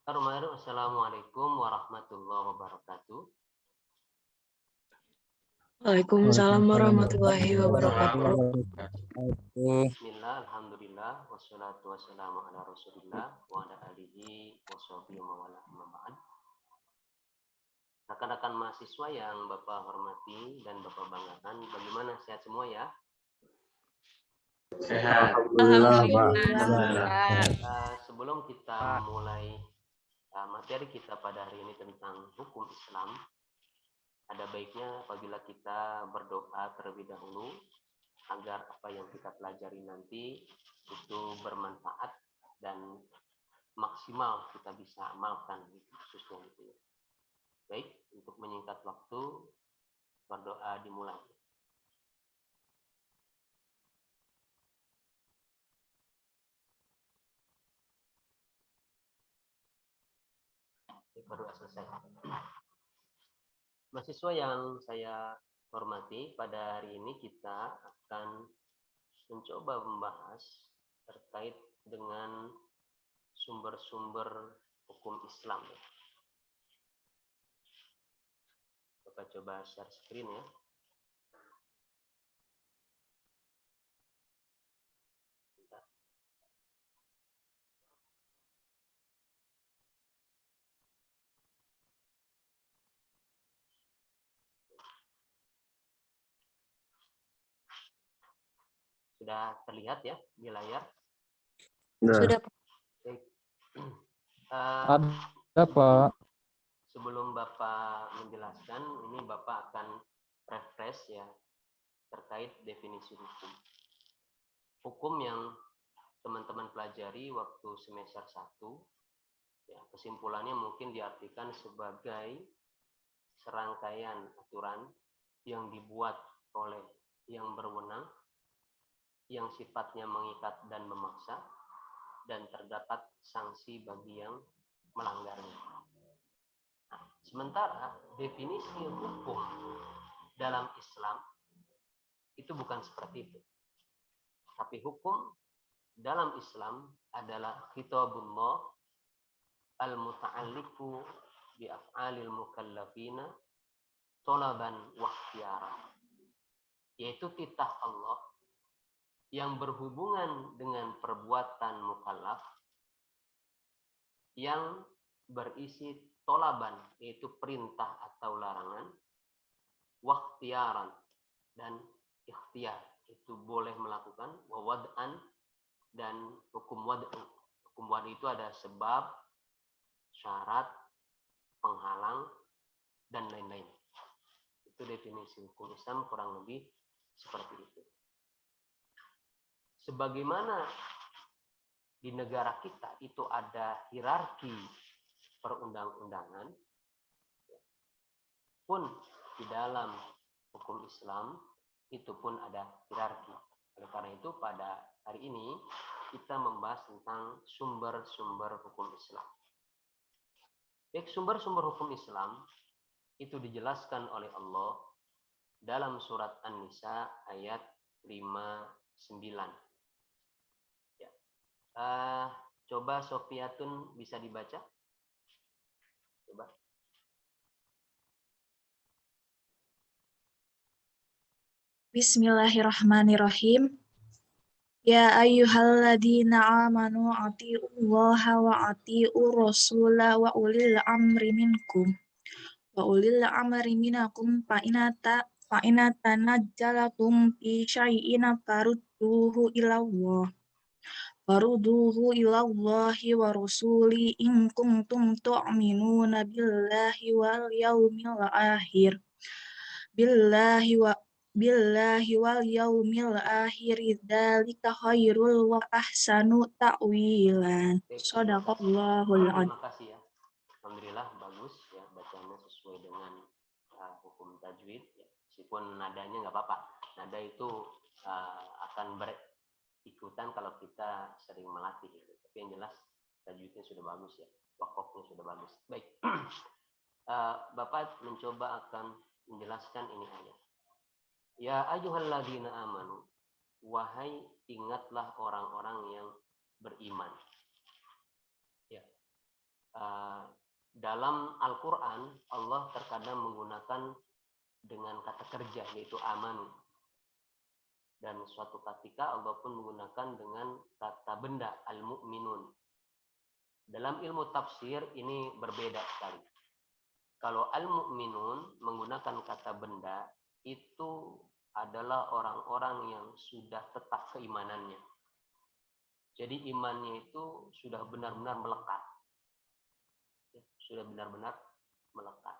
Assalamualaikum warahmatullahi wabarakatuh. Waalaikumsalam warahmatullahi wabarakatuh. Bismillah, alhamdulillah, wassalatu wassalamu ala rasulillah wa ala alihi wa sahbihi wa ala ma'ad. Rekan-rekan mahasiswa yang Bapak hormati dan Bapak banggakan, bagaimana, sehat semua ya? Sehat. Alhamdulillah. Sebelum kita mulai materi kita pada hari ini tentang hukum Islam, ada baiknya apabila kita berdoa terlebih dahulu agar apa yang kita pelajari nanti itu bermanfaat dan maksimal kita bisa amalkan khususnya itu. Baik, untuk menyingkat waktu, berdoa dimulai. Berdoa selesai. Mahasiswa yang saya hormati, pada hari ini kita akan mencoba membahas terkait dengan sumber-sumber hukum Islam. Bapak coba share screen ya. Sudah terlihat ya di layar? Sudah. Baik. Ada Pak. Sebelum Bapak menjelaskan, ini Bapak akan refresh ya terkait definisi hukum. Hukum yang teman-teman pelajari waktu semester 1, ya, kesimpulannya mungkin diartikan sebagai serangkaian aturan yang dibuat oleh yang berwenang, yang sifatnya mengikat dan memaksa, dan terdapat sanksi bagi yang melanggarnya. Nah, sementara definisi hukum dalam Islam itu bukan seperti itu. Tapi hukum dalam Islam adalah khitabullah al-muta'alliqu bi af'alil mukallafina talaban wa ikhtiyara, yaitu titah Allah yang berhubungan dengan perbuatan mukallaf yang berisi tolaban, yaitu perintah atau larangan, wakhtiaran, dan ikhtiar, itu boleh melakukan, wawad'an, dan hukum wad'u. Hukum wad'u itu ada sebab, syarat, penghalang, dan lain-lain. Itu definisi hukum Islam kurang lebih seperti itu. Sebagaimana di negara kita itu ada hierarki perundang-undangan, pun di dalam hukum Islam itu pun ada hierarki. Oleh karena itu pada hari ini kita membahas tentang sumber-sumber hukum Islam. Baik, sumber-sumber hukum Islam itu dijelaskan oleh Allah dalam surat An-Nisa ayat 59. Coba Sofiatun bisa dibaca? Coba. Bismillahirrahmanirrahim. Ya ayyuhalladzina amanu atiullaha wa atiur rasula wa ulil amri minkum. Wa ulil amri minakum fa inatanazzalatum fi syai'in farudduhu ilallah. Waruduhu ilallahi wa rasuli in kuntum tu'minuna billahi wal yaumil akhir. Billahi wal yaumil akhir, dzalika khairul wa ahsanu ta'wilan. Shadaqallahul adzim. Terima kasih ya. Alhamdulillah bagus ya, bacanya sesuai dengan hukum tajwid ya. Meskipun nadanya nggak apa-apa. Nada itu akan berikutan kalau kita sering melatih gitu. Tapi yang jelas tajwidnya sudah bagus ya. Wakofnya sudah bagus. Baik. Bapak mencoba akan menjelaskan ini ayat. Ya ayyuhalladzina amanu, wahai ingatlah orang-orang yang beriman. Ya. dalam Al-Quran Allah terkadang menggunakan dengan kata kerja yaitu amanu, dan suatu ketika Allah pun menggunakan dengan kata benda al-mu'minun. Dalam ilmu tafsir ini berbeda sekali. Kalau al-mu'minun menggunakan kata benda itu adalah orang-orang yang sudah tetap keimanannya. Jadi imannya itu sudah benar-benar melekat. Sudah benar-benar melekat.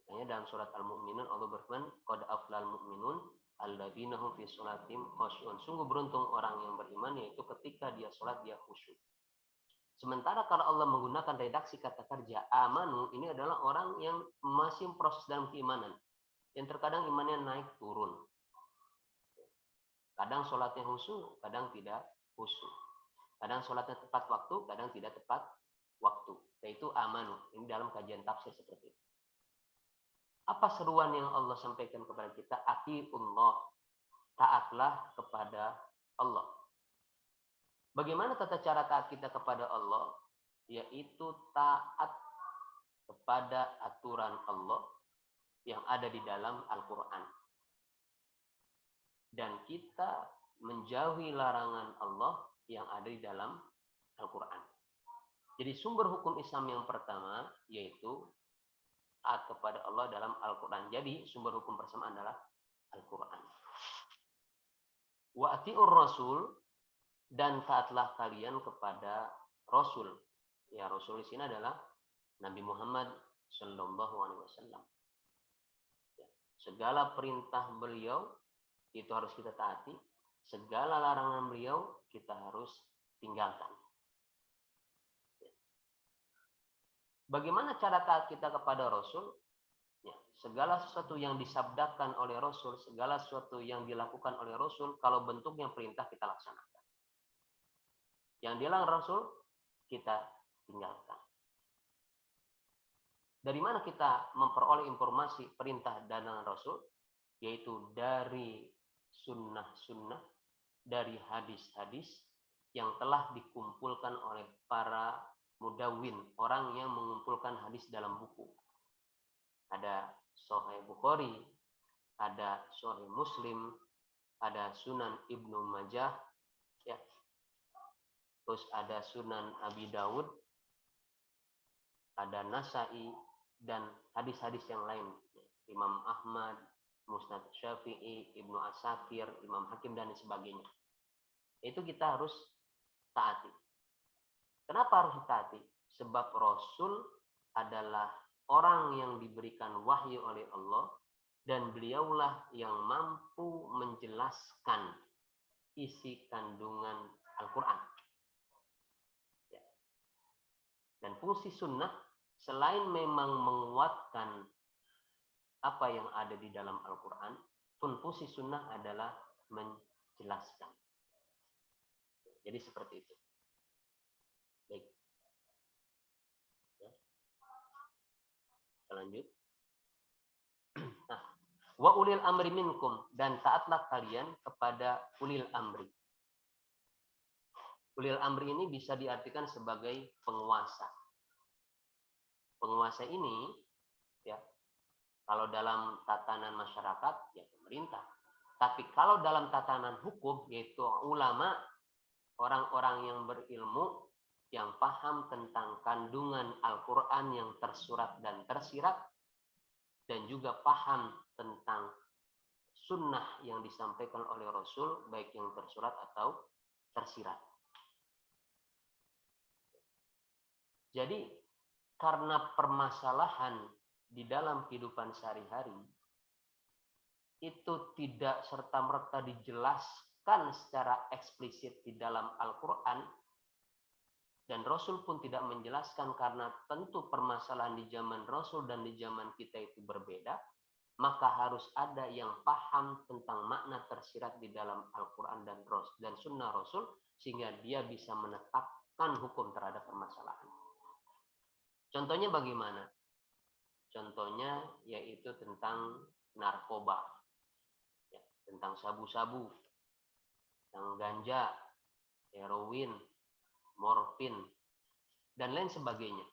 Makanya dalam surat Al-Mu'minun Allah berfirman, qad aflal mu'minun alladzina hum fi sholatihim khusyu'un. Sungguh beruntung orang yang beriman, yaitu ketika dia sholat dia khusyuk. Sementara kalau Allah menggunakan redaksi kata kerja amanu, ini adalah orang yang masih proses dalam keimanan. Yang terkadang imannya naik turun. Kadang sholatnya khusyuk, kadang tidak khusyuk. Kadang sholatnya tepat waktu, kadang tidak tepat waktu. Yaitu amanu. Ini dalam kajian tafsir seperti itu. Apa seruan yang Allah sampaikan kepada kita? Atiullah, taatlah kepada Allah. Bagaimana tata cara taat kita kepada Allah? Yaitu taat kepada aturan Allah yang ada di dalam Al-Quran. Dan kita menjauhi larangan Allah yang ada di dalam Al-Quran. Jadi sumber hukum Islam yang pertama yaitu taat kepada Allah dalam Al-Quran. Jadi sumber hukum pertama adalah Al-Quran. Wa ati'ur rasul, dan taatlah kalian kepada Rasul. Ya, Rasul di sini adalah Nabi Muhammad Sallallahu Alaihi Wasallam. Ya, segala perintah beliau itu harus kita taati. Segala larangan beliau kita harus tinggalkan. Bagaimana cara taat kita kepada Rasul? Ya, segala sesuatu yang disabdakan oleh Rasul, segala sesuatu yang dilakukan oleh Rasul, kalau bentuknya perintah kita laksanakan. Yang dilarang Rasul, kita tinggalkan. Dari mana kita memperoleh informasi perintah dan larangan Rasul? Yaitu dari sunnah-sunnah, dari hadis-hadis yang telah dikumpulkan oleh para mudawwin, orang yang mengumpulkan hadis dalam buku. Ada Sahih Bukhari, ada Sahih Muslim, ada Sunan Ibnu Majah, ya. Terus ada Sunan Abi Dawud, ada Nasai, dan hadis-hadis yang lain. Imam Ahmad, Musnad Syafi'i, Ibnu Asakir, Imam Hakim, dan sebagainya. Itu kita harus taati. Kenapa harus ditaati? Sebab Rasul adalah orang yang diberikan wahyu oleh Allah, dan beliaulah yang mampu menjelaskan isi kandungan Al-Quran. Ya. Dan fungsi sunnah, selain memang menguatkan apa yang ada di dalam Al-Quran, pun fungsi sunnah adalah menjelaskan. Jadi seperti itu. Baik. Ya. Kita lanjut. Nah, wa ulil amri minkum, dan taatlah kalian kepada ulil amri. Ulil amri ini bisa diartikan sebagai penguasa. Penguasa ini, ya, kalau dalam tatanan masyarakat, ya pemerintah. Tapi kalau dalam tatanan hukum, yaitu ulama, orang-orang yang berilmu, yang paham tentang kandungan Al-Quran yang tersurat dan tersirat, dan juga paham tentang sunnah yang disampaikan oleh Rasul, baik yang tersurat atau tersirat. Jadi, karena permasalahan di dalam kehidupan sehari-hari, itu tidak serta-merta dijelaskan secara eksplisit di dalam Al-Quran, dan Rasul pun tidak menjelaskan karena tentu permasalahan di zaman Rasul dan di zaman kita itu berbeda, maka harus ada yang paham tentang makna tersirat di dalam Al-Quran dan Sunnah Rasul, sehingga dia bisa menetapkan hukum terhadap permasalahan. Contohnya bagaimana? Contohnya yaitu tentang narkoba, ya, tentang sabu-sabu, tentang ganja, heroin, morfin, dan lain sebagainya.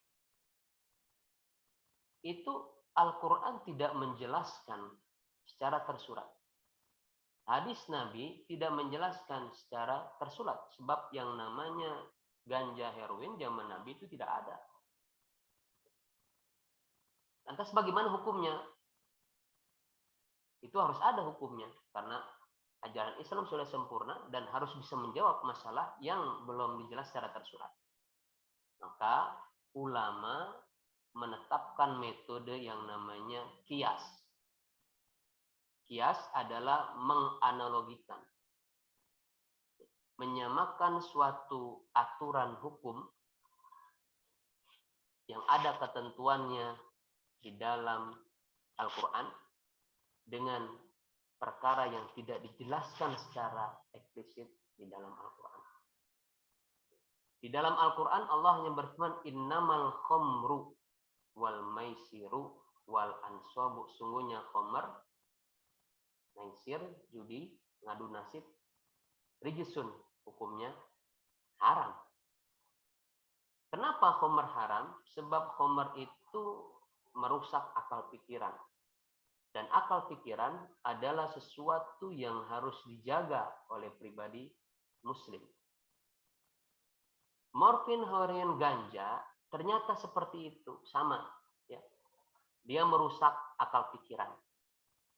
Itu Al-Quran tidak menjelaskan secara tersurat. Hadis Nabi tidak menjelaskan secara tersurat. Sebab yang namanya ganja heroin zaman Nabi itu tidak ada. Lantas bagaimana hukumnya? Itu harus ada hukumnya. Karena ajaran Islam sudah sempurna dan harus bisa menjawab masalah yang belum dijelas secara tersurat. Maka ulama menetapkan metode yang namanya qiyas. Qiyas adalah menganalogikan, menyamakan suatu aturan hukum yang ada ketentuannya di dalam Al-Quran dengan perkara yang tidak dijelaskan secara eksplisit di dalam Al-Quran. Di dalam Al-Quran Allah hanya berfirman, innamal khamru wal maisiru wal ansabu, sungguhnya khamr, maisir, judi, ngadu nasib, rijisun, hukumnya haram. Kenapa khamr haram? Sebab khamr itu merusak akal pikiran. Dan akal pikiran adalah sesuatu yang harus dijaga oleh pribadi muslim. Morfin, heroin, ganja ternyata seperti itu, sama. Ya. Dia merusak akal pikiran.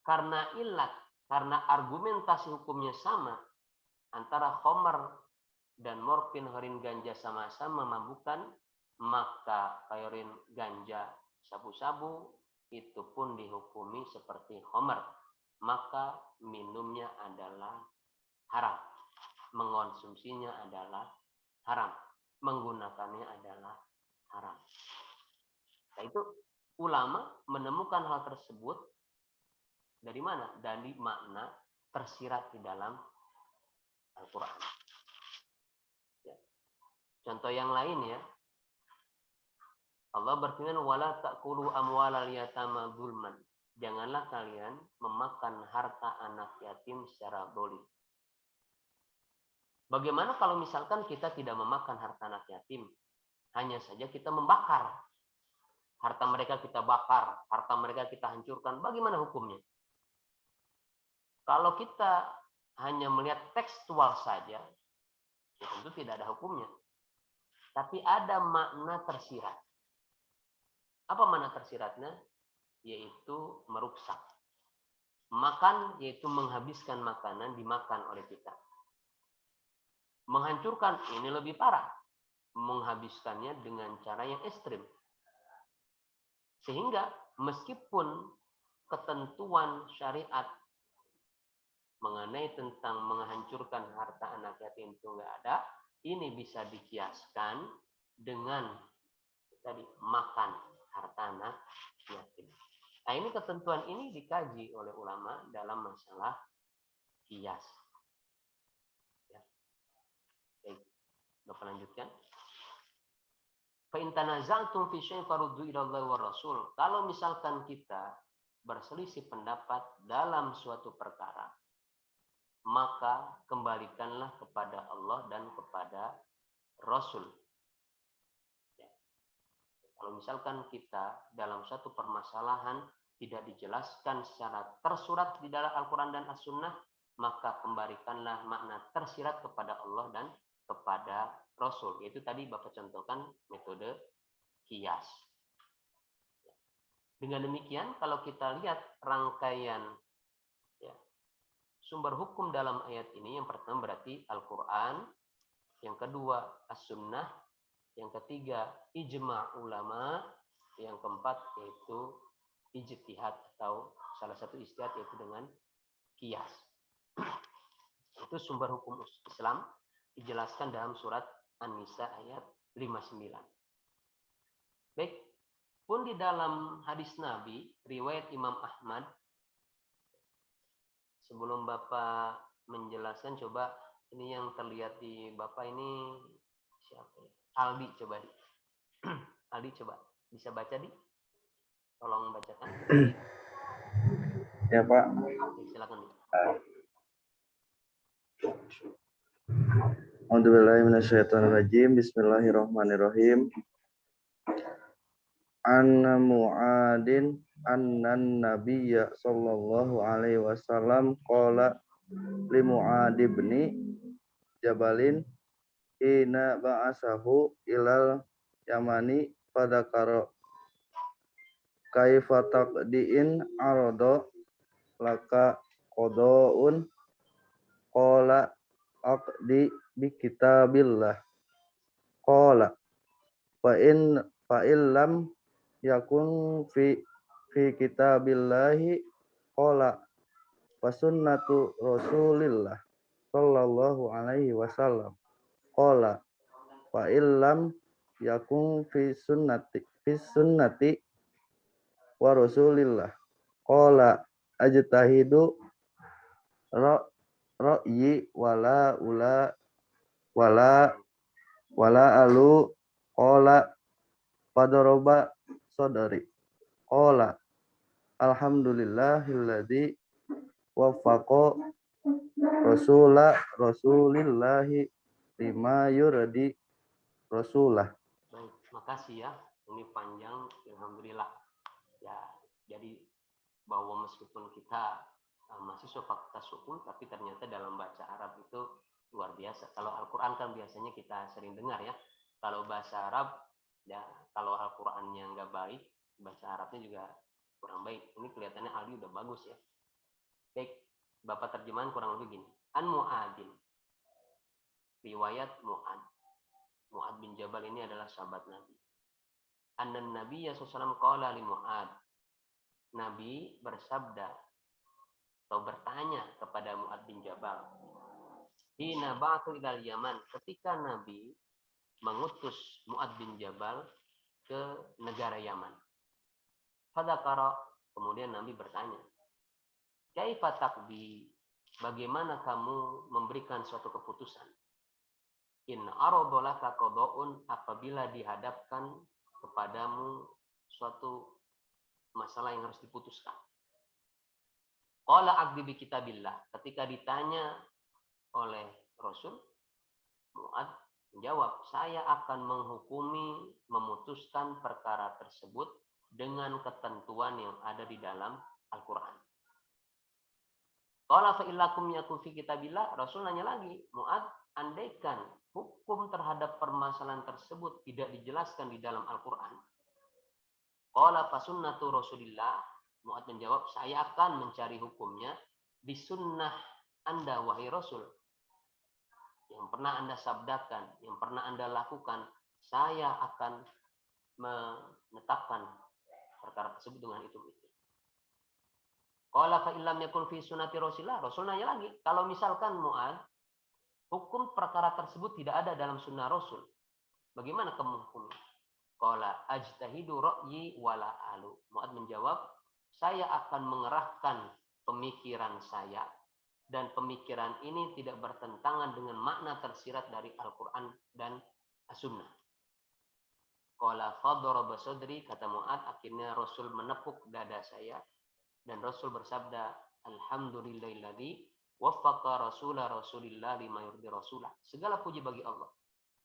Karena ilat, karena argumentasi hukumnya sama, antara khamr dan morfin, heroin, ganja sama-sama memabukkan, maka heroin, ganja, sabu-sabu itu pun dihukumi seperti khamr, maka minumnya adalah haram, mengonsumsinya adalah haram, menggunakannya adalah haram. Nah, itu ulama menemukan hal tersebut dari mana? Dari makna tersirat di dalam Al-Quran. Ya. Contoh yang lain ya, Allah berfirman, wala ta'kulu amwalal yatama zulman. Janganlah kalian memakan harta anak yatim secara zalim. Bagaimana kalau misalkan kita tidak memakan harta anak yatim? Hanya saja kita membakar. Harta mereka kita bakar, harta mereka kita hancurkan. Bagaimana hukumnya? Kalau kita hanya melihat tekstual saja, ya tentu tidak ada hukumnya. Tapi ada makna tersirat. Apa makna tersiratnya? Yaitu merusak. Makan yaitu menghabiskan makanan dimakan oleh kita. Menghancurkan ini lebih parah. Menghabiskannya dengan cara yang ekstrim. Sehingga meskipun ketentuan syariat mengenai tentang menghancurkan harta anak yatim itu nggak ada, ini bisa dikiaskan dengan tadi makan harta anak yatim. Nah, ini ketentuan ini dikaji oleh ulama dalam masalah qiyas. Ya. Baik, Bapak lanjutkan. Fa in tanaza'tum fi syai'in faruddu ila Allah wa Rasul. Kalau misalkan kita berselisih pendapat dalam suatu perkara, maka kembalikanlah kepada Allah dan kepada Rasul. Kalau misalkan kita dalam satu permasalahan tidak dijelaskan secara tersurat di dalam Al-Quran dan As-Sunnah, maka kembalikanlah makna tersirat kepada Allah dan kepada Rasul. Yaitu tadi Bapak contohkan metode qiyas. Dengan demikian, kalau kita lihat rangkaian ya, sumber hukum dalam ayat ini, yang pertama berarti Al-Quran, yang kedua As-Sunnah, yang ketiga ijma' ulama, yang keempat yaitu ijtihad atau salah satu ijtihad yaitu dengan qiyas. Itu sumber hukum Islam dijelaskan dalam surat An-Nisa ayat 59. Baik, pun di dalam hadis Nabi riwayat Imam Ahmad, sebelum Bapak menjelaskan, coba ini yang terlihat di Bapak ini siapa ya? Aldi, coba di. Aldi, coba bisa baca di? Tolong bacakan. Ya Pak. Oke, silakan. A'udzubillahi minasyaitonirrajim. Bismillahirrahmanirrahim. anna Mu'adin annan nabiyya sallallahu alaihi wasallam qala li Mu'ad ibni Jabalin ina ba'asahu ilal Yamani fadakara kaifa taqdiin arada laka qadaun qala aqdi bi kitabillah qala fa illam yakun fi kitabillahi qala wa sunnatu rasulillah sallallahu alaihi wasallam qala fa illam yakun fi sunnati wa rasulillah qala ajtahidu ra'yi wala alu qala fadoroba sodari qala alhamdulillahilladzi waffaqa rasulillahi lima yurdi rasulah. Baik, makasih ya. Ini panjang, alhamdulillah. Ya, jadi bahwa meskipun kita mahasiswa fakultas hukum, tapi ternyata dalam baca Arab itu luar biasa. Kalau Al-Quran kan biasanya kita sering dengar ya. Kalau bahasa Arab, ya kalau Al-Qurannya nggak baik, bahasa Arabnya juga kurang baik. Ini kelihatannya Aldi udah bagus ya. Baik, Bapak terjemahan kurang lebih gini. An Mu'adin. Riwayat Mu'ad. Mu'ad bin Jabal ini adalah sahabat Nabi. Annan Nabi SAW qala li Mu'ad. Nabi bersabda atau bertanya kepada Mu'ad bin Jabal. Hina ba'athu ilal Yaman. Ketika Nabi mengutus Mu'ad bin Jabal ke negara Yaman. Fadakara, kemudian Nabi bertanya, kaifa taqdi, bagaimana kamu memberikan suatu keputusan? In aradolaka qada'un, apabila dihadapkan kepadamu suatu masalah yang harus diputuskan. Qala aqdi bi kitabillah, ketika ditanya oleh Rasul, Mu'ad menjawab, saya akan menghukumi, memutuskan perkara tersebut dengan ketentuan yang ada di dalam Al-Quran. Qala fa illakum yakun fi kitabillah, Rasul nanya lagi, Mu'ad, andaikan hukum terhadap permasalahan tersebut tidak dijelaskan di dalam Al-Quran. Qala fa sunnatu Rasulillah, Mu'ad menjawab, saya akan mencari hukumnya di sunnah Anda wahai Rasul. Yang pernah Anda sabdakan, yang pernah Anda lakukan, saya akan menetapkan perkara tersebut dengan itu. Qala fa illam yakun fi sunnati Rasulillah, Rasul nanya lagi, kalau misalkan Mu'ad, hukum perkara tersebut tidak ada dalam sunnah Rasul, bagaimana kamu hukum? Qala ajtahidu ra'yi wala alu. Mu'ad menjawab, saya akan mengerahkan pemikiran saya, dan pemikiran ini tidak bertentangan dengan makna tersirat dari Al-Quran dan As-Sunnah. Qala fadaraba sadri, kata Mu'ad, akhirnya Rasul menepuk dada saya, dan Rasul bersabda, alhamdulillahilladzi waffaqa rasulillah lima yurdi rasulah. Segala puji bagi Allah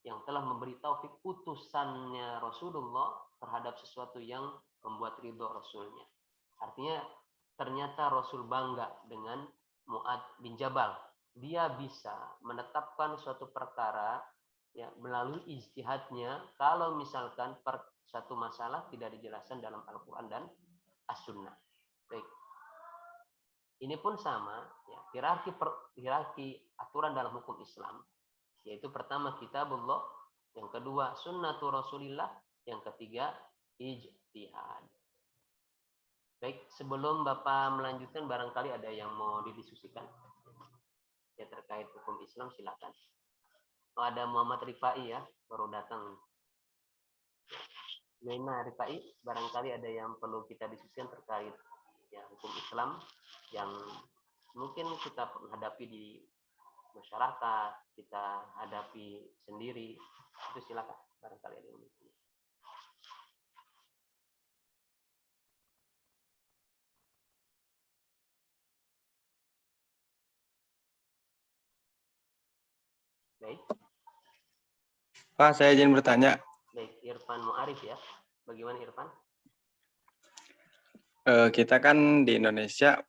yang telah memberi taufik utusannya Rasulullah terhadap sesuatu yang membuat ridho Rasulnya. Artinya ternyata Rasul bangga dengan Mu'ad bin Jabal. Dia bisa menetapkan suatu perkara ya melalui ijtihadnya kalau misalkan satu masalah tidak dijelaskan dalam Al-Quran dan As-Sunnah. Baik. Ini pun sama ya, hierarki aturan dalam hukum Islam, yaitu pertama kitabullah, yang kedua sunnatu Rasulillah, yang ketiga ijtihad. Baik, sebelum Bapak melanjutkan, barangkali ada yang mau didiskusikan ya terkait hukum Islam, silakan. Oh, ada Muhammad Rifai ya, baru datang. Nena Rifai, barangkali ada yang perlu kita diskusikan terkait ya hukum Islam yang mungkin kita hadapi di masyarakat, kita hadapi sendiri. Itu silakan, barangkali ada yang mungkin. Baik. Pak, saya izin bertanya. Baik, Irfan Mu'arif ya. Bagaimana Irfan? Kita kan di Indonesia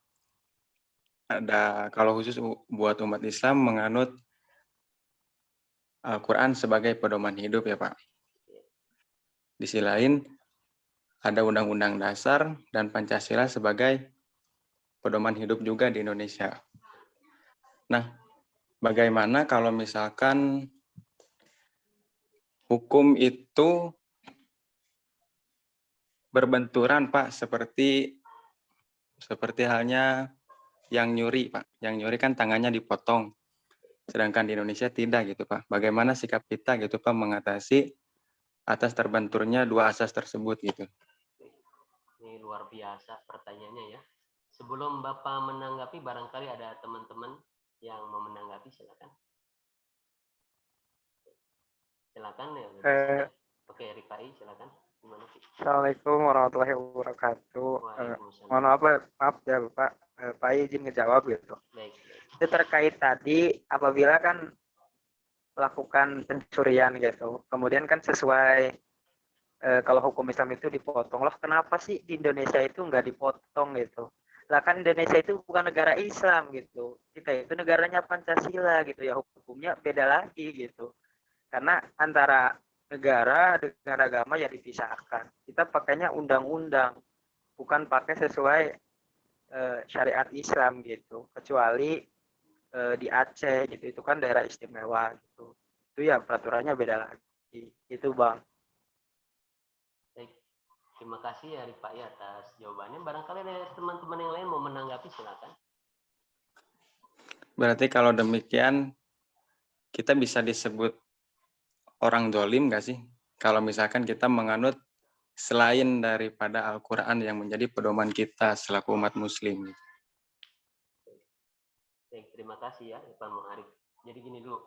ada, kalau khusus buat umat Islam, menganut Al-Quran sebagai pedoman hidup ya Pak. Di sisi lain ada Undang-Undang Dasar dan Pancasila sebagai pedoman hidup juga di Indonesia. Nah, bagaimana kalau misalkan hukum itu berbenturan Pak, seperti halnya yang nyuri Pak. Yang nyuri kan tangannya dipotong. Sedangkan di Indonesia tidak gitu Pak. Bagaimana sikap kita gitu Pak mengatasi atas terbenturnya dua asas tersebut gitu. Ini luar biasa pertanyaannya ya. Sebelum Bapak menanggapi, barangkali ada teman-teman yang mau menanggapi, silakan. Silakan ya. Oke, Rifai, silakan. Gimana sih? Assalamualaikum warahmatullahi wabarakatuh. Waalaikumsalam. Maaf ya Pak, Pak izin ngejawab gitu. Baik. Itu terkait tadi apabila kan melakukan pencurian gitu, kemudian kan sesuai kalau hukum Islam itu dipotong. Loh kenapa sih di Indonesia itu nggak dipotong gitu? Lah kan Indonesia itu bukan negara Islam gitu. Kita itu negaranya Pancasila gitu ya, hukumnya beda lagi gitu. Karena antara negara dengan agama ya dipisahkan. Kita pakainya undang-undang, bukan pakai sesuai syariat Islam gitu. Kecuali di Aceh gitu, itu kan daerah istimewa gitu. Itu ya peraturannya beda lagi. Itu Bang. Baik. Terima kasih ya Rifai atas jawabannya. Barangkali ada teman-teman yang lain mau menanggapi, silakan. Berarti kalau demikian kita bisa disebut orang dolim nggak sih? Kalau misalkan kita menganut selain daripada Al-Quran yang menjadi pedoman kita selaku umat muslim. Baik, terima kasih ya Pak Mu'arif. Jadi gini dulu.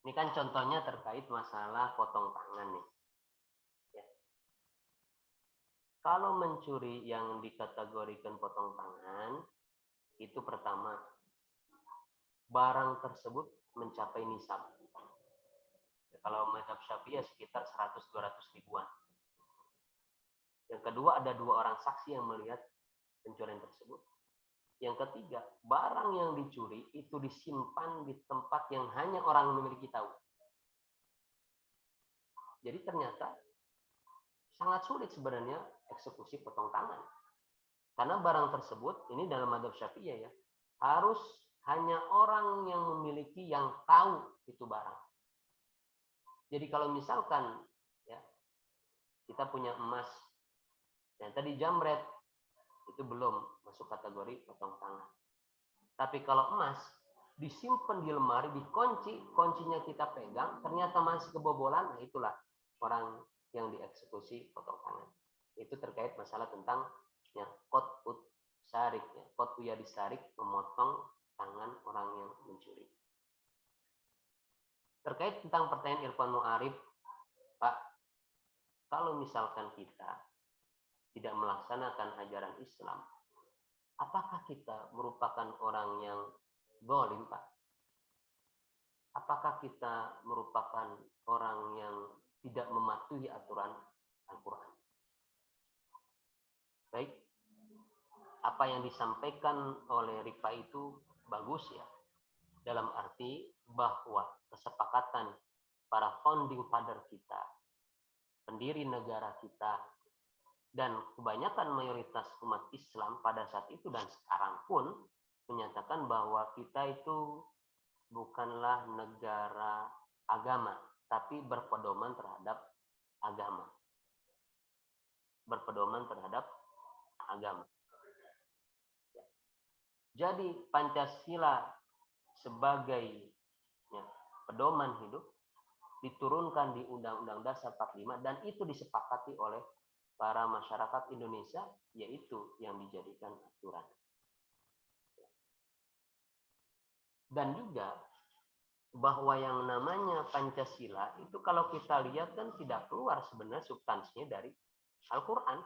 Ini kan contohnya terkait masalah potong tangan nih. Ya. Kalau mencuri yang dikategorikan potong tangan, itu pertama, barang tersebut mencapai nisab. Kalau mazhab Syafi'i sekitar 100-200 ribuan. Yang kedua, ada 2 orang saksi yang melihat pencurian tersebut. Yang ketiga, barang yang dicuri itu disimpan di tempat yang hanya orang memiliki tahu. Jadi ternyata sangat sulit sebenarnya eksekusi potong tangan. Karena barang tersebut, ini dalam mazhab Syafi'i ya, harus hanya orang yang memiliki yang tahu itu barang. Jadi kalau misalkan ya, kita punya emas yang tadi jambret, itu belum masuk kategori potong tangan. Tapi kalau emas disimpan di lemari, dikunci, kuncinya kita pegang, ternyata masih kebobolan, nah itulah orang yang dieksekusi potong tangan. Itu terkait masalah tentang ya, qat'ut sarik, ya, qat'u yadi sarik, memotong tangan orang yang mencuri. Terkait tentang pertanyaan Irfan Mu'arif, Pak, kalau misalkan kita tidak melaksanakan ajaran Islam, apakah kita merupakan orang yang zalim, Pak? Apakah kita merupakan orang yang tidak mematuhi aturan Al-Quran? Baik, apa yang disampaikan oleh Rifai itu bagus ya, dalam arti bahwa kesepakatan para founding father kita, pendiri negara kita, dan kebanyakan mayoritas umat Islam pada saat itu dan sekarang pun menyatakan bahwa kita itu bukanlah negara agama, tapi berpedoman terhadap agama. Berpedoman terhadap agama. Jadi Pancasila sebagai ya, pedoman hidup diturunkan di Undang-Undang Dasar 45 dan itu disepakati oleh para masyarakat Indonesia, yaitu yang dijadikan aturan. Dan juga bahwa yang namanya Pancasila itu kalau kita lihat kan tidak keluar sebenarnya substansinya dari Al-Quran.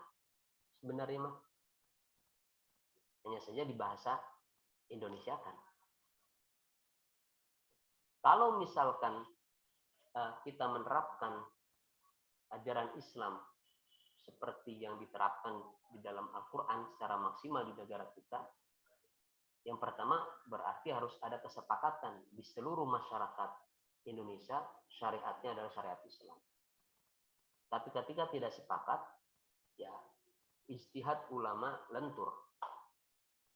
Sebenarnya mah hanya saja di bahasa Indonesia kan. Kalau misalkan kita menerapkan ajaran Islam seperti yang diterapkan di dalam Al-Quran secara maksimal di negara kita, yang pertama berarti harus ada kesepakatan di seluruh masyarakat Indonesia syariatnya adalah syariat Islam. Tapi ketika tidak sepakat, ya ijtihad ulama lentur.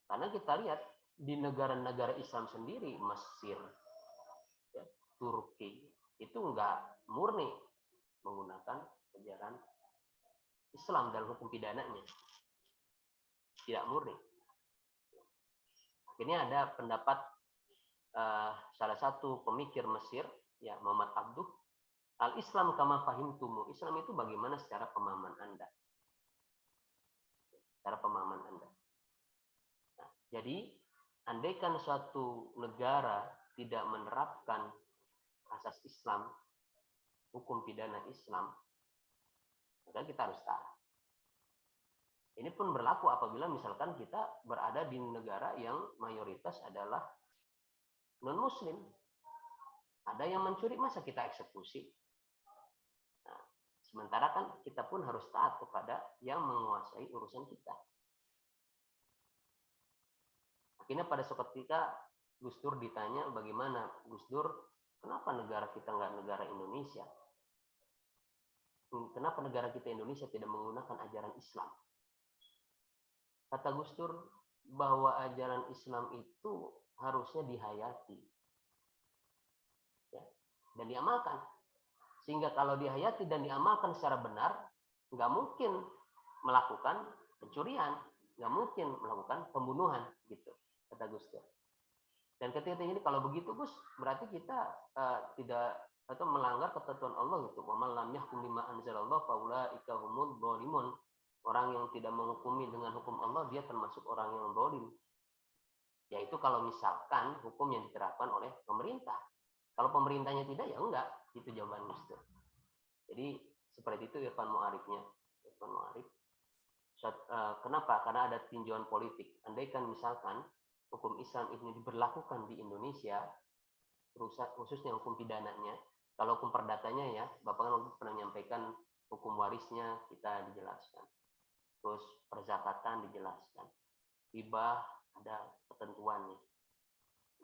Karena kita lihat di negara-negara Islam sendiri, Mesir, ya, Turki, itu enggak murni menggunakan ajaran Islam dalam hukum pidananya. Tidak murni. Akhirnya ada pendapat salah satu pemikir Mesir, ya Muhammad Abduh, al-Islam kama fahimtumu. Islam itu bagaimana secara pemahaman Anda. Secara pemahaman Anda. Nah, jadi, andaikan suatu negara tidak menerapkan asas Islam, hukum pidana Islam, maka kita harus taat. Ini pun berlaku apabila misalkan kita berada di negara yang mayoritas adalah non-muslim. Ada yang mencuri, masa kita eksekusi? Nah, sementara kan kita pun harus taat kepada yang menguasai urusan kita. Akhirnya pada suatu ketika Gus Dur ditanya, bagaimana Gus Dur, kenapa negara kita nggak negara Indonesia? Kenapa negara kita Indonesia tidak menggunakan ajaran Islam? Kata Gus Dur, bahwa ajaran Islam itu harusnya dihayati, ya, dan diamalkan. Sehingga kalau dihayati dan diamalkan secara benar, nggak mungkin melakukan pencurian, nggak mungkin melakukan pembunuhan, gitu, kata Gus Dur. Dan ketika ini kalau begitu Gus, berarti kita tidak atau melanggar ketentuan Allah, gitu. Wa man lam yahkum bima anzalallah fa ulaika humudz dzalimun. Orang yang tidak menghukumi dengan hukum Allah, dia termasuk orang yang zalim. Yaitu kalau misalkan hukum yang diterapkan oleh pemerintah. Kalau pemerintahnya tidak, ya enggak. Itu jawaban Gus Dur. Jadi seperti itu Irfan Mu'arifnya. Irfan Mu'arif. Kenapa? Karena ada tinjauan politik. Andaikan misalkan hukum Islam ini diberlakukan di Indonesia, khususnya hukum pidananya, kalau hukum perdatanya ya, Bapak kan pernah menyampaikan hukum warisnya kita dijelaskan. Terus perzakatan dijelaskan. Hibah ada ketentuannya.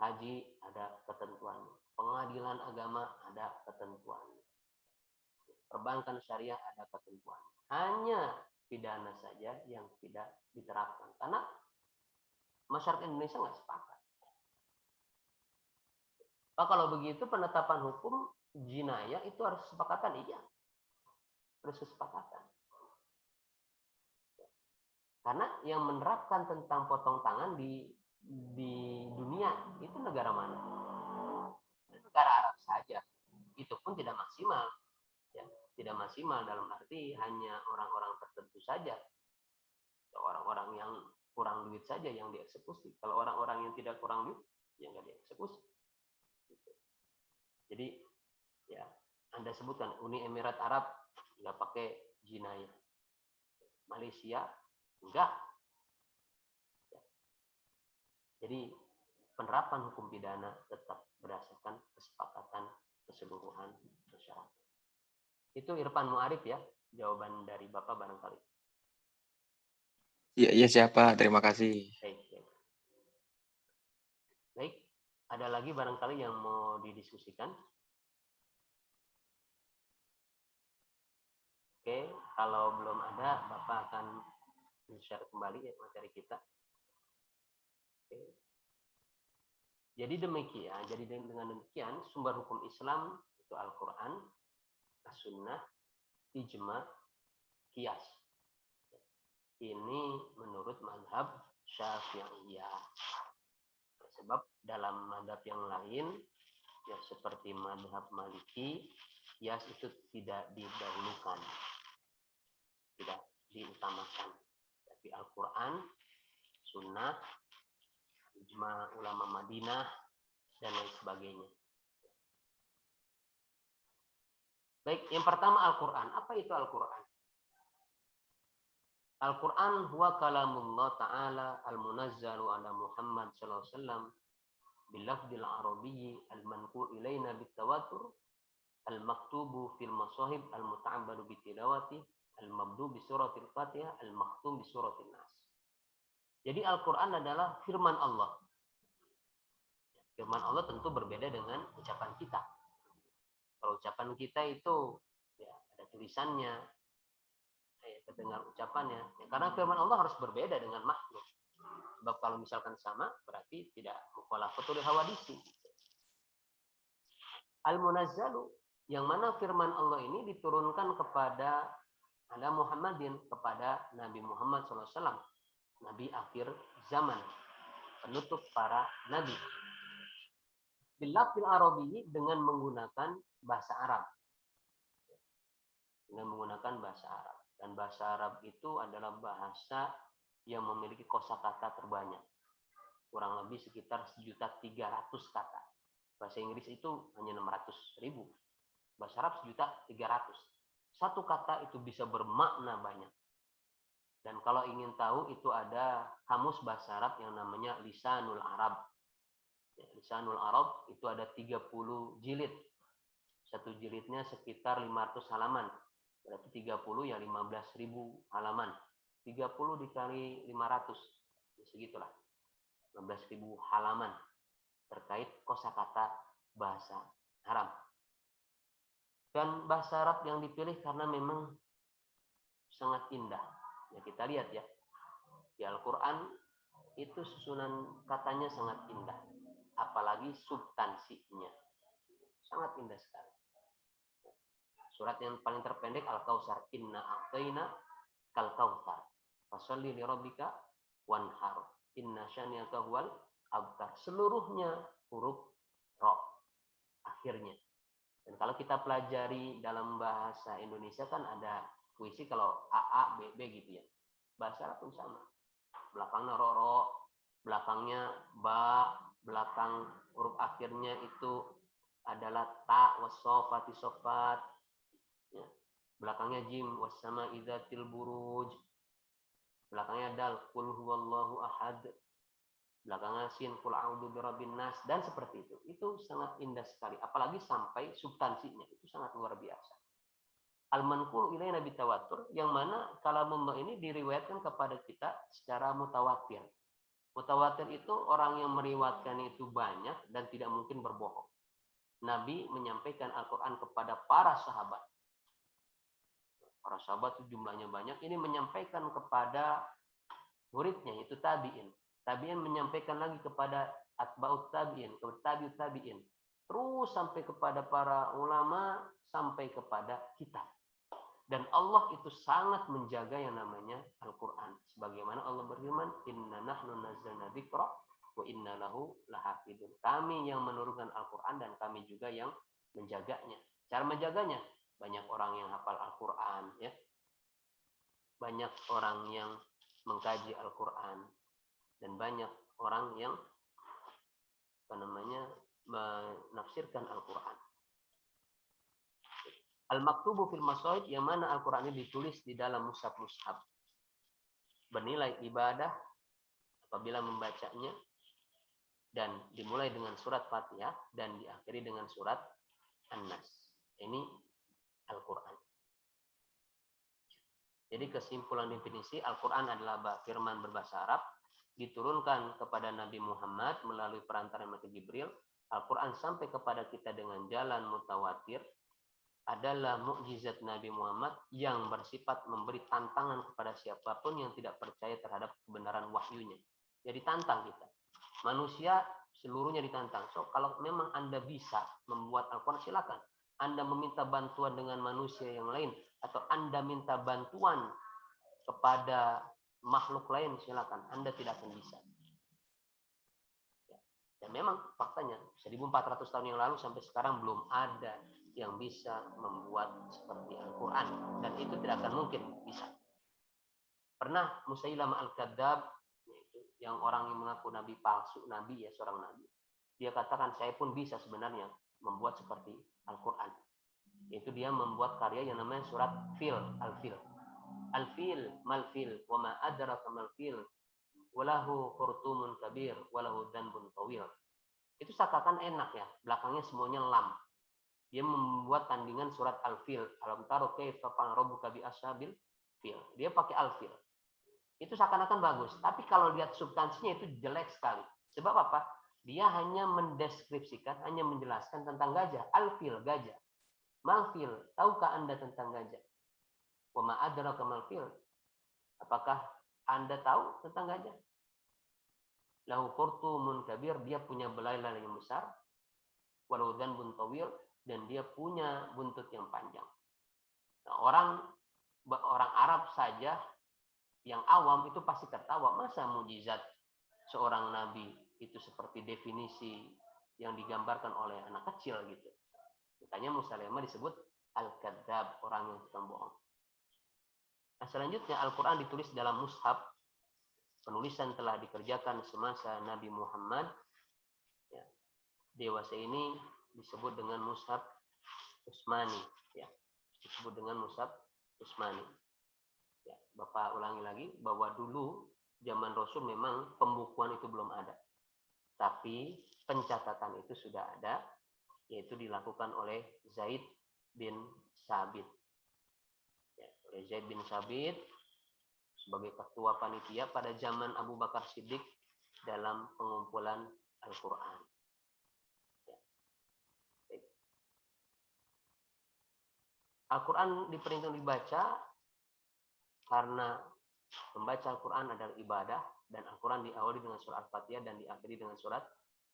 Haji ada ketentuannya. Pengadilan agama ada ketentuannya. Perbankan syariah ada ketentuannya. Hanya pidana saja yang tidak diterapkan. Karena masyarakat Indonesia nggak sepakat. Nah, kalau begitu penetapan hukum jinayah itu harus kesepakatan, iya. Harus kesepakatan. Karena yang menerapkan tentang potong tangan di dunia itu negara mana? Negara Arab saja. Itu pun tidak maksimal. Ya, tidak maksimal dalam arti hanya orang-orang tertentu saja. Orang-orang yang kurang duit saja yang dieksekusi. Kalau orang-orang yang tidak kurang duit, ya nggak dieksekusi. Jadi, ya Anda sebutkan Uni Emirat Arab nggak pakai jinayah. Malaysia enggak. Ya. Jadi penerapan hukum pidana tetap berdasarkan kesepakatan keseluruhan masyarakat. Itu Irfan Mu'arif ya, jawaban dari Bapak barangkali. Iya siapa? Terima kasih. Baik, ada lagi barangkali yang mau didiskusikan? Oke, kalau belum ada, Bapak akan share kembali ya materi kita. Oke. Jadi demikian. Jadi dengan demikian sumber hukum Islam itu Al-Quran, As-Sunnah, Ijma, Qiyas. Ini menurut mazhab Syafi'iyah. Sebab dalam mazhab yang lain, ya seperti mazhab Maliki, Qiyas itu tidak didahulukan, tidak diutamakan. Tapi Al-Quran, Sunnah, Ijma ulama Madinah, dan lain sebagainya. Baik, yang pertama Al-Quran. Apa itu Al-Quran? Al-Quran huwa kalamullah ta'ala al-munazzalu ala Muhammad sallallahu alaihi wasallam bilafdil arabiyyi al-manqul ilaina bitawatur al-maktubu fil masahib al-muta'abbadu bitilawati Al-mabdu bi suratil Fatihah, al-makhtum bi suratil Nas. Jadi Al-Qur'an adalah firman Allah. Firman Allah tentu berbeda dengan ucapan kita. Kalau ucapan kita itu ya ada tulisannya, terdengar ucapannya. Ya, karena firman Allah harus berbeda dengan makhluk. Sebab kalau misalkan sama berarti tidak mukhalafatul hawadisi. Al-munazzalu, yang mana firman Allah ini diturunkan kepada ala Muhammadin, kepada Nabi Muhammad SAW, Nabi akhir zaman, penutup para nabi. Bilafil Arabi, dengan menggunakan bahasa Arab. Dengan menggunakan bahasa Arab. Dan bahasa Arab itu adalah bahasa yang memiliki kosakata terbanyak. Kurang lebih sekitar 1.300.000 kata. Bahasa Inggris itu hanya 600.000. Bahasa Arab 1.300.000. Satu kata itu bisa bermakna banyak. Dan kalau ingin tahu, itu ada kamus bahasa Arab yang namanya Lisanul Arab. Ya, Lisanul Arab itu ada 30 jilid. Satu jilidnya sekitar 500 halaman. Berarti 30 ya 15.000 halaman. 30 dikali 500. Ya, segitulah. 15.000 halaman terkait kosakata bahasa Arab. Dan bahasa Arab yang dipilih karena memang sangat indah. Ya, kita lihat ya. Di Al-Quran itu susunan katanya sangat indah. Apalagi substansinya. Sangat indah sekali. Surat yang paling terpendek Al-Kautsar. Inna a'tayna kal kautsar. Fasholli li rabbika wanhar. Inna syani'aka huwal abtar. Seluruhnya huruf ro. Akhirnya. Dan kalau kita pelajari dalam bahasa Indonesia kan ada puisi kalau AA, BB gitu ya. Bahasa Arab pun sama. Belakangnya ro, belakangnya ba, belakang huruf akhirnya itu adalah ta, wasofati sofat. Ya. Belakangnya jim, wassama idzatil buruj. Belakangnya dal, qul huwallahu ahad. Belakangnya sin, qul a'udzu birabbin nas, dan seperti itu. Itu sangat indah sekali, apalagi sampai substansinya itu sangat luar biasa. Al-manqul ilaina bitawatur, yang mana kalam Allah ini diriwayatkan kepada kita secara mutawatir. Mutawatir itu orang yang meriwayatkan itu banyak dan tidak mungkin berbohong. Nabi menyampaikan Al-Qur'an kepada para sahabat. Para sahabat itu jumlahnya banyak, ini menyampaikan kepada muridnya, yaitu tabi'in. Tabi'in menyampaikan lagi kepada atba'ut tabi'in, kepada tabi'ut tabi'in. Terus sampai kepada para ulama, sampai kepada kita. Dan Allah itu sangat menjaga yang namanya Al-Quran. Sebagaimana Allah berfirman, Inna nahnu nazzalna dzikra wa inna lahu lahafidun. Kami yang menurunkan Al-Quran dan kami juga yang menjaganya. Cara menjaganya, banyak orang yang hafal Al-Quran, ya. Banyak orang yang mengkaji Al-Quran. Dan banyak orang yang menafsirkan Al-Quran. Al-maktubu fil masahib, yang mana Al-Quran ini ditulis di dalam mushaf-mushaf. Bernilai ibadah apabila membacanya, dan dimulai dengan surat Fatihah dan diakhiri dengan surat An-Nas. Ini Al-Quran. Jadi kesimpulan definisi, Al-Quran adalah firman berbahasa Arab, diturunkan kepada Nabi Muhammad melalui perantara Malaikat Jibril. Al-Quran sampai kepada kita dengan jalan mutawatir, adalah mukjizat Nabi Muhammad yang bersifat memberi tantangan kepada siapapun yang tidak percaya terhadap kebenaran wahyunya. Jadi tantang kita. Manusia seluruhnya ditantang. So, kalau memang Anda bisa membuat Al-Quran, silakan. Anda meminta bantuan dengan manusia yang lain, atau Anda minta bantuan kepada makhluk lain, silakan. Anda tidak akan bisa. Dan memang faktanya 1400 tahun yang lalu sampai sekarang belum ada yang bisa membuat seperti Al-Quran, dan itu tidak akan mungkin bisa. Pernah Musailamah Al-Kadzab, yang orang yang mengaku nabi palsu, nabi ya, seorang nabi, dia katakan saya pun bisa sebenarnya membuat seperti Al-Quran. Yaitu dia membuat karya yang namanya surat Fil, Al-Fil. Al-Fil, mal-fil, wa ma adraka mal-fil, walahu khurtumun kabir, walahu dhanbun tawil. Itu seakan enak ya, belakangnya semuanya lam. Dia membuat tandingan surat Al-Fil. Alam taro kaifa fa'ala rabbuka bi ashabil fil. Dia pakai al-fil. Itu seakan-akan bagus. Tapi kalau lihat substansinya itu jelek sekali. Sebab apa? Dia hanya mendeskripsikan, hanya menjelaskan tentang gajah. Al-fil, gajah. Mal-fil, tahukah Anda tentang gajah? Wa ma adraka mal-fil. Apakah Anda tahu tentang gajah? Lahu qurtumun kabir, dia punya belalai yang besar. Walau dhanbun tawil, dan dia punya buntut yang panjang. Nah, orang Arab saja yang awam itu pasti tertawa, masa mujizat seorang nabi itu seperti definisi yang digambarkan oleh anak kecil gitu. Makanya Musailamah disebut al-kadzdzab, orang yang tukang bohong. Nah, selanjutnya Al-Quran ditulis dalam mushaf. Penulisan telah dikerjakan semasa Nabi Muhammad. Ya. Dewasa ini disebut dengan mushaf Utsmani. Ya. Disebut dengan mushaf Utsmani. Ya. Bapak ulangi lagi bahwa dulu zaman Rasul memang pembukuan itu belum ada. Tapi pencatatan itu sudah ada, yaitu dilakukan oleh Zaid bin Sabit. Ya, oleh Zaid bin Sabit sebagai ketua panitia pada zaman Abu Bakar Siddiq dalam pengumpulan Al-Quran. Ya. Al-Quran diperintahkan dibaca karena membaca Al-Quran adalah ibadah, dan Al-Quran diawali dengan surat Al-Fatihah dan diakhiri dengan surat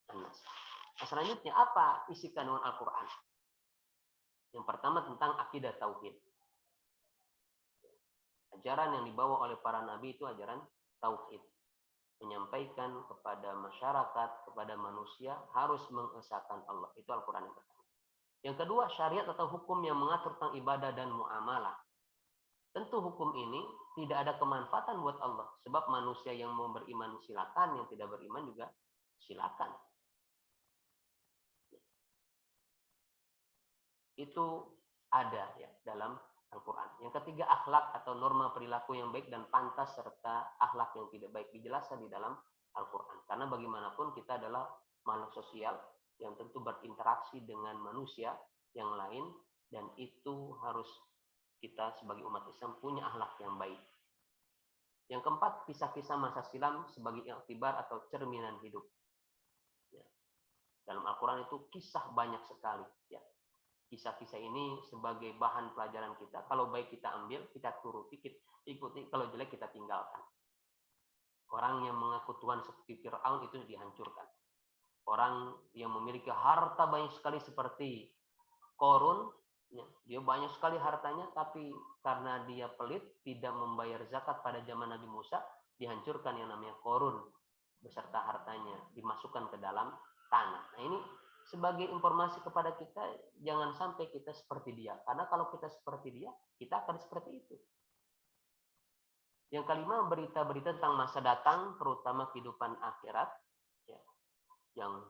An-Nas. Nah, selanjutnya apa isi kandungan Al-Quran? Yang pertama tentang akidah tauhid. Ajaran yang dibawa oleh para nabi itu ajaran tauhid. Menyampaikan kepada masyarakat, kepada manusia harus mengesahkan Allah. Itu Al-Quran yang pertama. Yang kedua, syariat atau hukum yang mengatur tentang ibadah dan muamalah. Tentu hukum ini tidak ada kemanfaatan buat Allah. Sebab manusia yang mau beriman silakan, yang tidak beriman juga silakan. Itu ada ya dalam Al-Quran. Yang ketiga, akhlak atau norma perilaku yang baik dan pantas serta akhlak yang tidak baik dijelaskan di dalam Al-Quran. Karena bagaimanapun kita adalah makhluk sosial yang tentu berinteraksi dengan manusia yang lain, dan itu harus kita sebagai umat Islam punya akhlak yang baik. Yang keempat, kisah-kisah masa silam sebagai iktibar atau cerminan hidup. Ya. Dalam Al-Quran itu kisah banyak sekali. Ya. Kisah-kisah ini sebagai bahan pelajaran kita. Kalau baik kita ambil, kita turuti, kita ikuti. Kalau jelek kita tinggalkan. Orang yang mengaku Tuhan seperti Fir'aun itu dihancurkan. Orang yang memiliki harta banyak sekali seperti Qarun, ya, dia banyak sekali hartanya, tapi karena dia pelit, tidak membayar zakat pada zaman Nabi Musa, dihancurkan yang namanya Qarun beserta hartanya, dimasukkan ke dalam tanah. Nah, ini sebagai informasi kepada kita, jangan sampai kita seperti dia. Karena kalau kita seperti dia, kita akan seperti itu. Yang kelima, berita-berita tentang masa datang, terutama kehidupan akhirat, ya, yang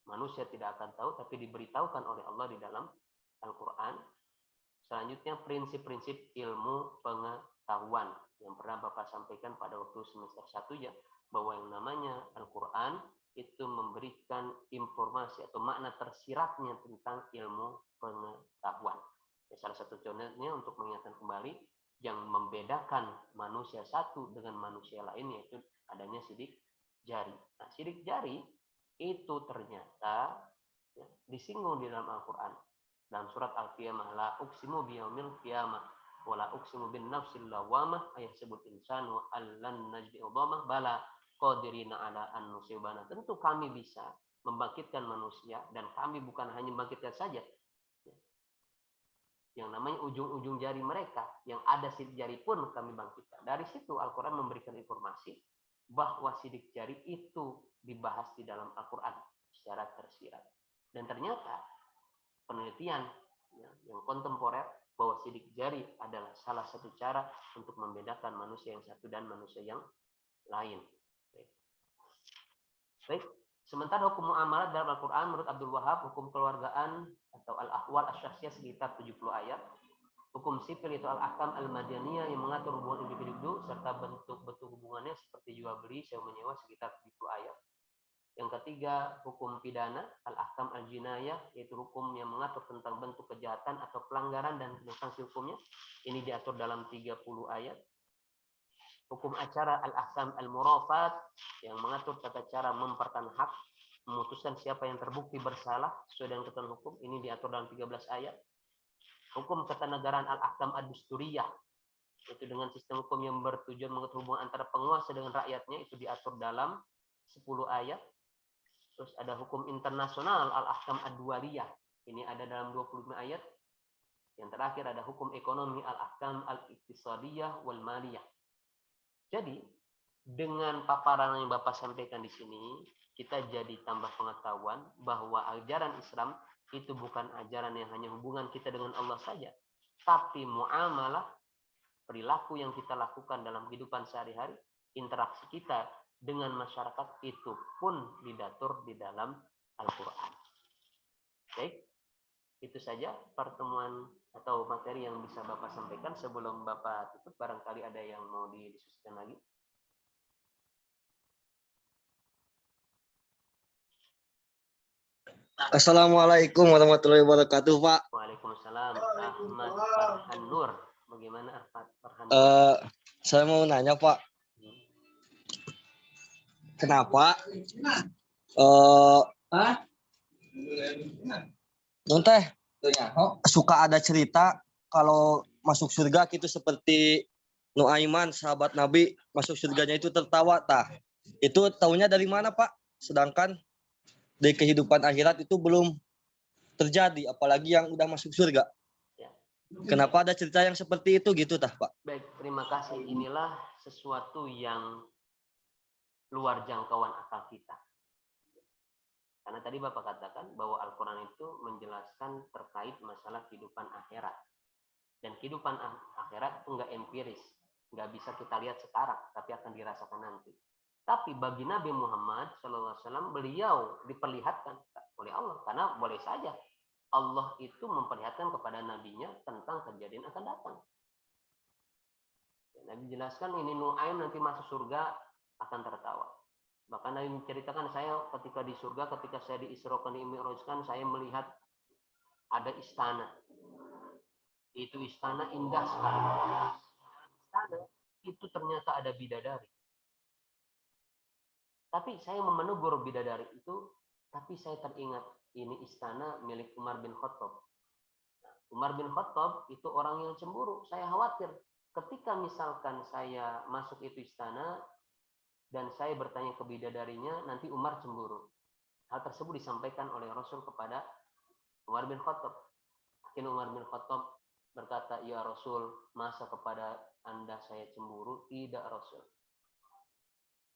manusia tidak akan tahu, tapi diberitahukan oleh Allah di dalam Al-Quran. Selanjutnya, prinsip-prinsip ilmu pengetahuan yang pernah Bapak sampaikan pada waktu semester 1 ya, bahwa yang namanya Al-Quran itu memberikan informasi atau makna tersiratnya tentang ilmu pengetahuan. Ya, salah satu contohnya untuk mengingatkan kembali yang membedakan manusia satu dengan manusia lain yaitu adanya sidik jari. Nah, sidik jari itu ternyata ya, disinggung di dalam Al-Quran. Dalam surat Al-Qiyamah, la uqsimu biyaumil qiyamah wa la uqsimu bin nafsil lawamah, ayat sebut insanu allan najdi udhamah bala qadirina ala an nusibana. Tentu kami bisa membangkitkan manusia, dan kami bukan hanya membangkitkan saja. Yang namanya ujung-ujung jari mereka, yang ada sidik jari pun kami bangkitkan. Dari situ Al-Quran memberikan informasi bahwa sidik jari itu dibahas di dalam Al-Quran secara tersirat. Dan ternyata penelitian yang kontemporer bahwa sidik jari adalah salah satu cara untuk membedakan manusia yang satu dan manusia yang lain. Baik. Sementara hukum muamalah dalam Al-Quran menurut Abdul Wahab, hukum keluargaan atau al-ahwal asy-syakhsiyah sekitar 70 ayat. Hukum sipil itu al-ahkam al-madaniyah yang mengatur hubungan individu serta bentuk-bentuk hubungannya seperti jual beli, sewa menyewa sekitar 70 ayat. Yang ketiga, hukum pidana, al-ahkam al-jinayah, yaitu hukum yang mengatur tentang bentuk kejahatan atau pelanggaran dan sanksi hukumnya. Ini diatur dalam 30 ayat. Hukum acara al-ahkam al-murafat, yang mengatur tata cara mempertahankan hak, memutuskan siapa yang terbukti bersalah sesuai dengan ketentuan hukum. Ini diatur dalam 13 ayat. Hukum ketatanegaraan al-ahkam ad-dusturiyah, itu dengan sistem hukum yang bertujuan mengatur hubungan antara penguasa dengan rakyatnya, itu diatur dalam 10 ayat. Terus ada hukum internasional al-ahkam ad-duwaliyah, ini ada dalam 25 ayat. Yang terakhir ada hukum ekonomi al-ahkam al-iqtisadiyah wal maliyah. Jadi dengan paparan yang Bapak sampaikan di sini, kita jadi tambah pengetahuan bahwa ajaran Islam itu bukan ajaran yang hanya hubungan kita dengan Allah saja, tapi muamalah, perilaku yang kita lakukan dalam kehidupan sehari-hari, interaksi kita dengan masyarakat itu pun diatur di dalam Al-Quran. Baik, itu saja pertemuan atau materi yang bisa Bapak sampaikan. Sebelum Bapak tutup, barangkali ada yang mau didiskusikan lagi. Assalamualaikum warahmatullahi wabarakatuh, Pak. Waalaikumsalam. Ahmad Farhan Nur. Bagaimana Ahmad Farhan Nur? Saya mau nanya, Pak. Kenapa? Nun teh suka ada cerita kalau masuk surga gitu seperti Nuaiman, sahabat Nabi, masuk surganya itu tertawa, tah. Itu taunya dari mana, Pak? Sedangkan di kehidupan akhirat itu belum terjadi, apalagi yang udah masuk surga. Ya. Kenapa ada cerita yang seperti itu gitu, tah, Pak? Baik, terima kasih. Inilah sesuatu yang luar jangkauan akal kita. Karena tadi Bapak katakan bahwa Al-Quran itu menjelaskan terkait masalah kehidupan akhirat. Dan kehidupan akhirat itu nggak empiris. Nggak bisa kita lihat sekarang, tapi akan dirasakan nanti. Tapi bagi Nabi Muhammad SAW, beliau diperlihatkan oleh Allah. Karena boleh saja Allah itu memperlihatkan kepada nabinya tentang kejadian akan datang. Nabi jelaskan ini Nuaim nanti masuk surga akan tertawa. Bahkan Nabi menceritakan, saya ketika di surga, ketika saya diisrokan, dimi'rajkan, saya melihat ada istana. Itu istana indah sekali. Istana itu ternyata ada bidadari. Tapi saya menegur bidadari itu, tapi saya teringat ini istana milik Umar bin Khattab. Nah, Umar bin Khattab itu orang yang cemburu. Saya khawatir ketika misalkan saya masuk itu istana dan saya bertanya ke bidadarinya, nanti Umar cemburu. Hal tersebut disampaikan oleh Rasul kepada Umar bin Khattab. Akhirnya Umar bin Khattab berkata, ya Rasul, masa kepada Anda saya cemburu? Tidak, Rasul.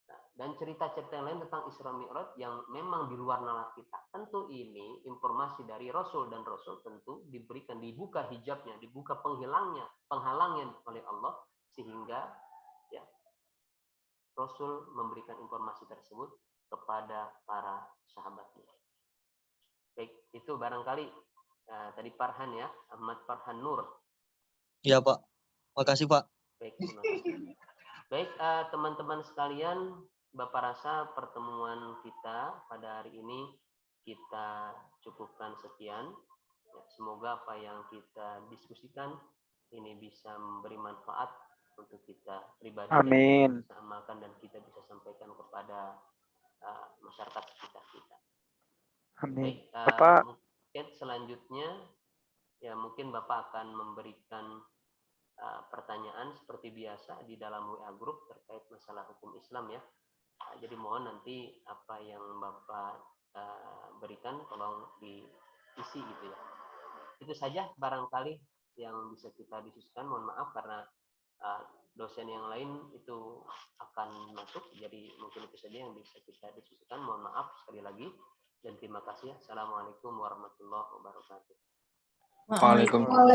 Nah, dan cerita-cerita yang lain tentang Isra Mi'raj yang memang di luar nalar kita. Tentu ini informasi dari Rasul, dan Rasul tentu diberikan, dibuka hijabnya, dibuka penghalangnya oleh Allah, sehingga ya Rasul memberikan informasi tersebut kepada para sahabatnya. Baik, itu barangkali tadi Farhan ya, Ahmad Farhan Nur. Iya, Pak. Makasih, Pak. Baik, terima kasih. Baik, teman-teman sekalian, Bapak rasa pertemuan kita pada hari ini kita cukupkan sekian. Ya, semoga apa yang kita diskusikan ini bisa memberi manfaat untuk kita pribadi. Amin. Kita amalkan dan kita bisa sampaikan kepada masyarakat sekitar kita. Amin. Baik, Bapak, mungkin selanjutnya ya mungkin Bapak akan memberikan pertanyaan seperti biasa di dalam WA Group terkait masalah hukum Islam ya. Jadi mohon nanti apa yang Bapak berikan tolong diisi gitu ya. Itu saja barangkali yang bisa kita diskusikan. Mohon maaf karena dosen yang lain itu akan masuk, jadi mungkin itu saja yang bisa kita diskusikan. Mohon maaf sekali lagi dan terima kasih. Assalamualaikum warahmatullahi wabarakatuh. Waalaikumsalam.